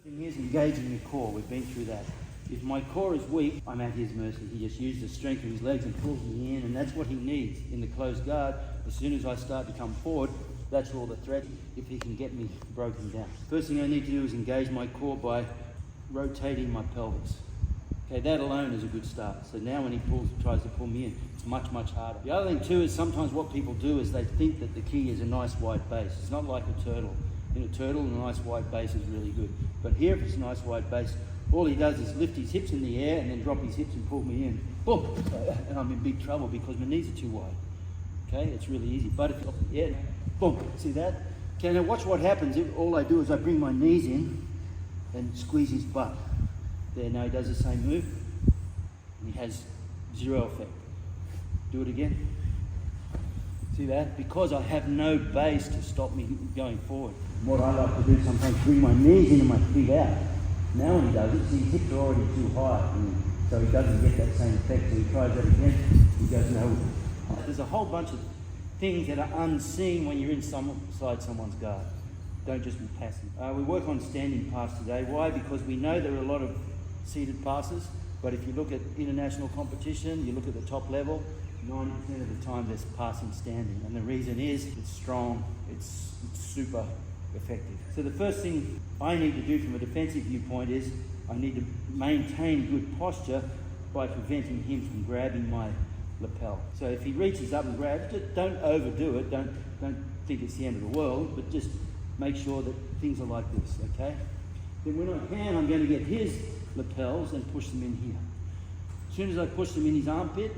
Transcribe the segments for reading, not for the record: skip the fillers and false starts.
thing is engaging your core. We've been through that. If my core is weak, I'm at his mercy. He just uses the strength of his legs and pulls me in, and that's what he needs in the closed guard. As soon as I start to come forward, that's all the threat, if he can get me broken down. First thing I need to do is engage my core by rotating my pelvis. Okay, that alone is a good start. So now when he tries to pull me in, it's much, much harder. The other thing too is sometimes what people do is they think that the key is a nice wide base. It's not like a turtle. In a turtle, a nice wide base is really good. But here, if it's a nice wide base, all he does is lift his hips in the air and then drop his hips and pull me in. Boom! And I'm in big trouble because my knees are too wide. Okay, it's really easy. But if you're, yeah, boom! See that? Okay, now watch what happens. All I do is I bring my knees in and squeeze his butt. There, now he does the same move, and he has zero effect. Do it again. See that? Because I have no base to stop me going forward. What I like to do sometimes, bring my knees in and my feet out. Now when he does it, see, his hips are already too high, and so he doesn't get that same effect. So he tries that again, he goes no. There's a whole bunch of things that are unseen when you're inside someone's guard. Don't just be passive. We work on standing pass today. Why? Because we know there are a lot of seated passes, but if you look at international competition, you look at the top level, 90% of the time there's passing standing, and the reason is it's strong, it's super effective. So the first thing I need to do from a defensive viewpoint is I need to maintain good posture by preventing him from grabbing my lapel. So if he reaches up and grabs, just don't overdo it, don't think it's the end of the world, but just make sure that things are like this, okay? Then when I can, I'm going to get his lapels and push them in here. As soon as I push them in his armpit,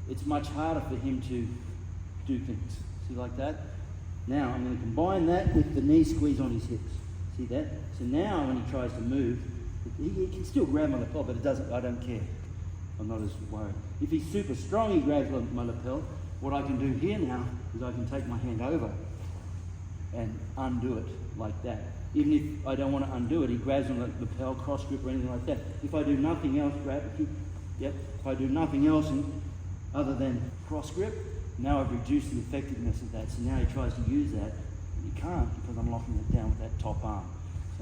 it's much harder for him to do things. See, like that? Now I'm going to combine that with the knee squeeze on his hips. See that? So now when he tries to move, he can still grab my lapel, but I don't care. I'm not as worried. If he's super strong, he grabs my lapel. What I can do here now is I can take my hand over and undo it like that. Even if I don't want to undo it, he grabs on the lapel, cross grip or anything like that. If I do nothing else, if I do nothing else other than cross grip, now I've reduced the effectiveness of that. So now he tries to use that. He can't because I'm locking it down with that top arm.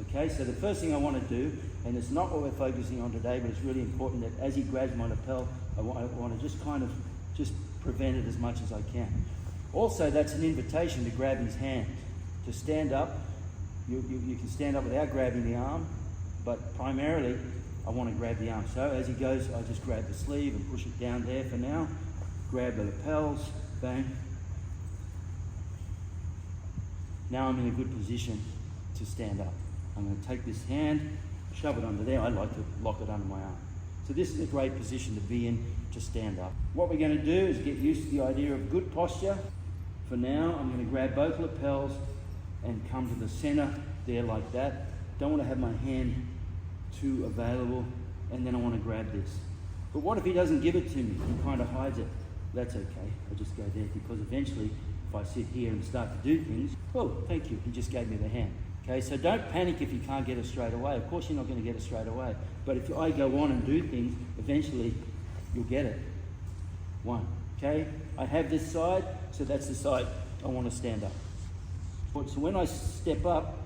Okay, so the first thing I want to do, and it's not what we're focusing on today, but it's really important that as he grabs my lapel, I want to just prevent it as much as I can. Also, that's an invitation to grab his hand, to stand up. You can stand up without grabbing the arm, but primarily I want to grab the arm. So as he goes, I just grab the sleeve and push it down there for now. Grab the lapels, bang. Now I'm in a good position to stand up. I'm going to take this hand, shove it under there. I like to lock it under my arm. So this is a great position to be in to stand up. What we're going to do is get used to the idea of good posture. For now, I'm going to grab both lapels and come to the center there like that. Don't want to have my hand too available, and then I want to grab this. But what if he doesn't give it to me? He kind of hides it. That's okay. I just go there because eventually, if I sit here and start to do things, oh, thank you, he just gave me the hand. Okay, so don't panic if you can't get it straight away. Of course you're not going to get it straight away. But if I go on and do things, eventually you'll get it. One, okay? I have this side, so that's the side I want to stand up. So when I step up,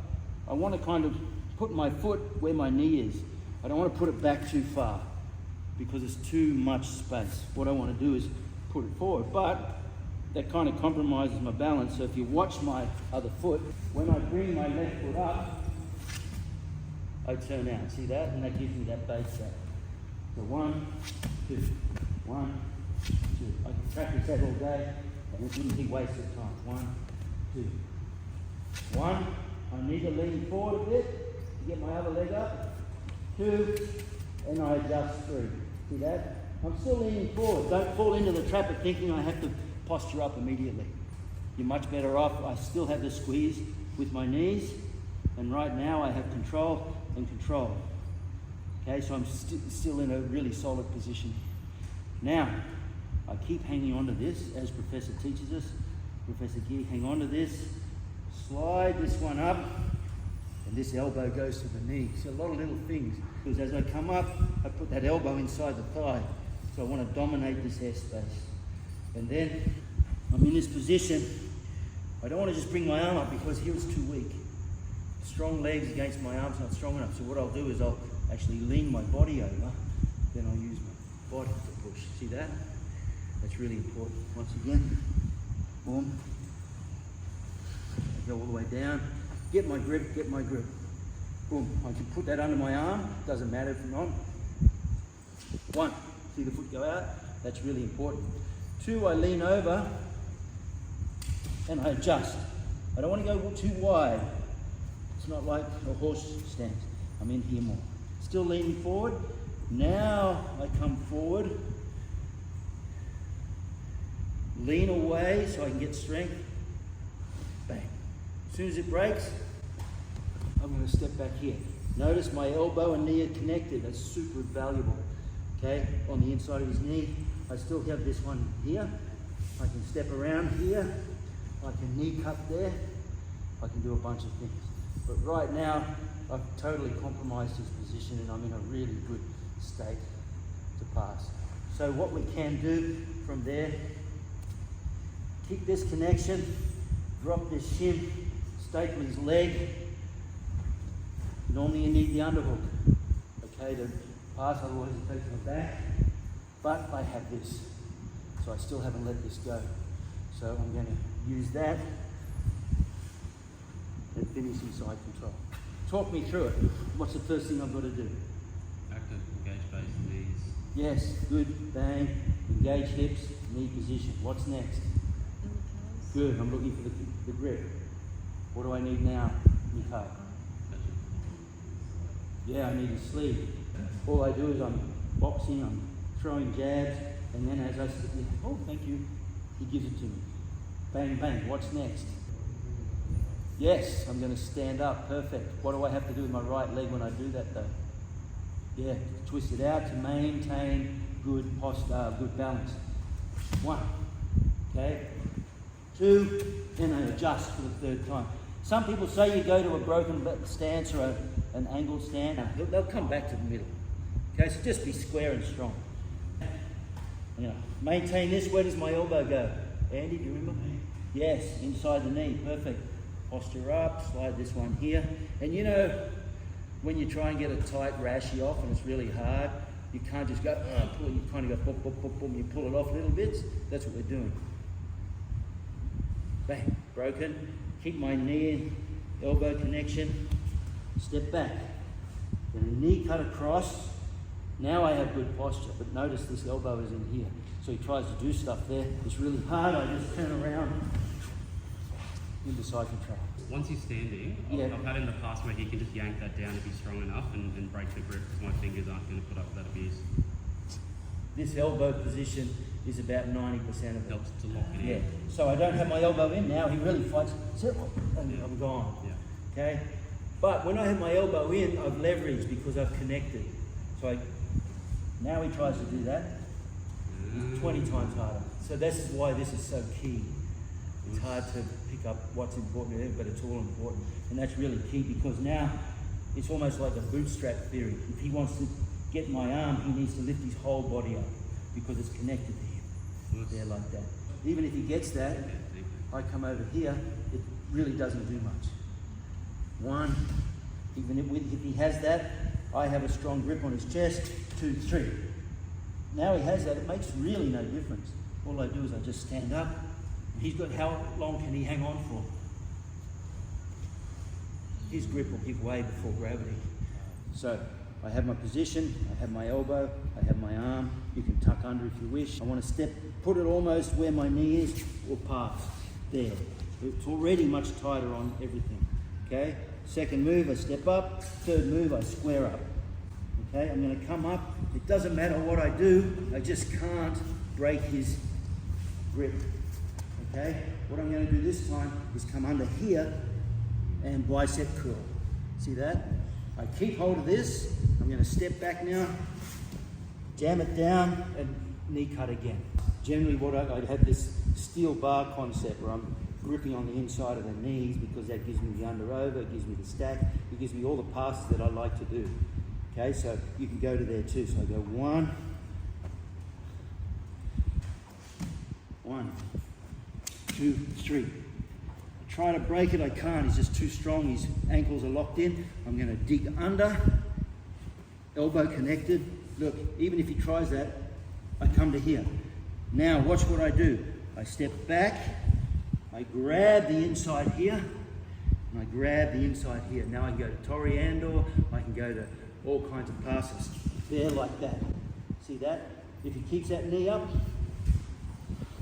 I want to kind of put my foot where my knee is. I don't want to put it back too far because it's too much space. What I want to do is put it forward, but that kind of compromises my balance. So if you watch my other foot, when I bring my left foot up, I turn out. See that? And that gives me that base back. So 1, 2, 1, 2. I can practice that all day, and it wouldn't be wasted time. 1, 2. 1, I need to lean forward a bit to get my other leg up. 2, and I adjust 3. See that? I'm still leaning forward. Don't fall into the trap of thinking I have to posture up immediately. You're much better off. I still have the squeeze with my knees, and right now I have control and control. Okay, so I'm still in a really solid position. Now, I keep hanging on to this as Professor teaches us. Professor Gear, hang on to this, slide this one up, and this elbow goes to the knee. So a lot of little things, because as I come up, I put that elbow inside the thigh. So I want to dominate this airspace. And then I'm in this position. I don't want to just bring my arm up because he was too weak. strong legs against my arms not strong enough. So what I'll do is I'll actually lean my body over, then I'll use my body to push. See that? That's really important. Once again, boom. I go all the way down. Get my grip, get my grip. Boom. I can put that under my arm. Doesn't matter if not. 1. See the foot go out? That's really important. 2, I lean over and I adjust. I don't want to go too wide. It's not like a horse stance. I'm in here more. Still leaning forward. Now I come forward. Lean away so I can get strength. Bang. As soon as it breaks, I'm going to step back here. Notice my elbow and knee are connected. That's super valuable. Okay, on the inside of his knee. I still have this one here. I can step around here. I can knee cut there. I can do a bunch of things. But right now, I've totally compromised his position and I'm in a really good state to pass. So what we can do from there, keep this connection, drop this shin, staple his leg. Normally you need the underhook, okay, to pass, otherwise it takes my back. But I have this, so I still haven't let this go. So I'm going to use that and finish in side control. Talk me through it. What's the first thing I've got to do? Active, engage base, knees. Yes, good, bang, engage hips, knee position. What's next? Good, I'm looking for the grip. What do I need now? Mikhail? Yeah, I need a sleeve. All I do is I'm boxing, I'm throwing jabs, and then as I sit there, oh, thank you, he gives it to me. Bang, bang, what's next? Yes, I'm going to stand up, perfect. What do I have to do with my right leg when I do that though? Yeah, twist it out to maintain good posture, good balance. 1, okay? 2, and I adjust for the 3rd time. Some people say you go to a broken stance or an angled stand. They'll come back to the middle. Okay, so just be square and strong. You know, maintain this. Where does my elbow go? Andy, do you remember? Yes, inside the knee. Perfect. Posture up. Slide this one here. And you know, when you try and get a tight rashy off and it's really hard, you can't just go, pull. You kind of go, boom, boom, boom, boom. You pull it off little bits. That's what we're doing. Bang. Broken. Keep my knee in, elbow connection, step back. Then a knee cut across. Now I have good posture, but notice this elbow is in here. So he tries to do stuff there. It's really hard. I just turn around into side control. Once he's standing, I've had in the past where he can just yank that down if he's strong enough and break the grip because my fingers aren't going to put up with that abuse. This elbow position is about 90% of it. Helps to lock it in. Yeah. So I don't have my elbow in now. He really fights. And I'm gone. Yeah. Okay. But when I have my elbow in, I've leveraged because I've connected. So now he tries to do that. It's 20 times harder. So this is why this is so key. It's hard to pick up what's important to him, but it's all important. And that's really key because now it's almost like a bootstrap theory. If he wants to get my arm, he needs to lift his whole body up because it's connected to him. There like that. Even if he gets that, I come over here, it really doesn't do much. 1, even if he has that, I have a strong grip on his chest. 2, 3. Now he has that, it makes really no difference. All I do is I just stand up. He's got, how long can he hang on for? His grip will give way before gravity. So I have my position, I have my elbow, I have my arm. You can tuck under if you wish. I want to step, put it almost where my knee is, or pass. There. It's already much tighter on everything. Okay? Second move, I step up. Third move, I square up. Okay? I'm going to come up. It doesn't matter what I do, I just can't break his grip. Okay? What I'm going to do this time is come under here and bicep curl. See that? I keep hold of this. I'm going to step back now, jam it down, and knee cut again. Generally, what I have this steel bar concept where I'm gripping on the inside of the knees because that gives me the under over, it gives me the stack, it gives me all the passes that I like to do. Okay, so you can go to there too. So I go 1, 2, 3. try to break it, I can't. He's just too strong. His ankles are locked in. I'm going to dig under, elbow connected. Look, even if he tries that, I come to here. Now watch what I do. I step back, I grab the inside here, and I grab the inside here. Now I can go to Toriandor, I can go to all kinds of passes. There like that. See that? If he keeps that knee up,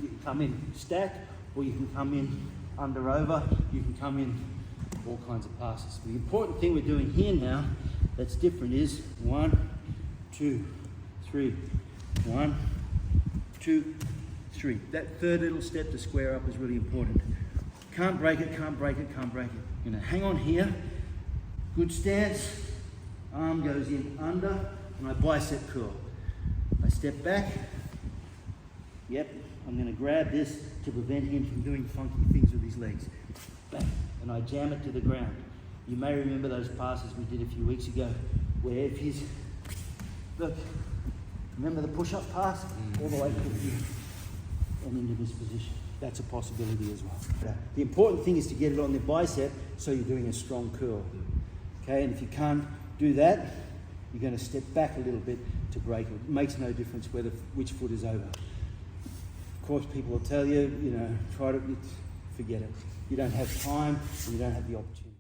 you can come in stack, or you can come in under over, you can come in all kinds of passes. The important thing we're doing here now that's different is 1, 2, 3, 1, 2, 3. That third little step to square up is really important. Can't break it, can't break it, can't break it. You're going to hang on here, good stance, arm goes in under, and I bicep curl. I step back, yep, I'm going to grab this to prevent him from doing funky things with his legs. Bang, and I jam it to the ground. You may remember those passes we did a few weeks ago, where if he's, look, remember the push-up pass? All the way through here and into this position. That's a possibility as well. The important thing is to get it on the bicep so you're doing a strong curl. Okay, and if you can't do that, you're going to step back a little bit to break it. It makes no difference which foot is over. Of course, people will tell you, try to, forget it. You don't have time and you don't have the opportunity.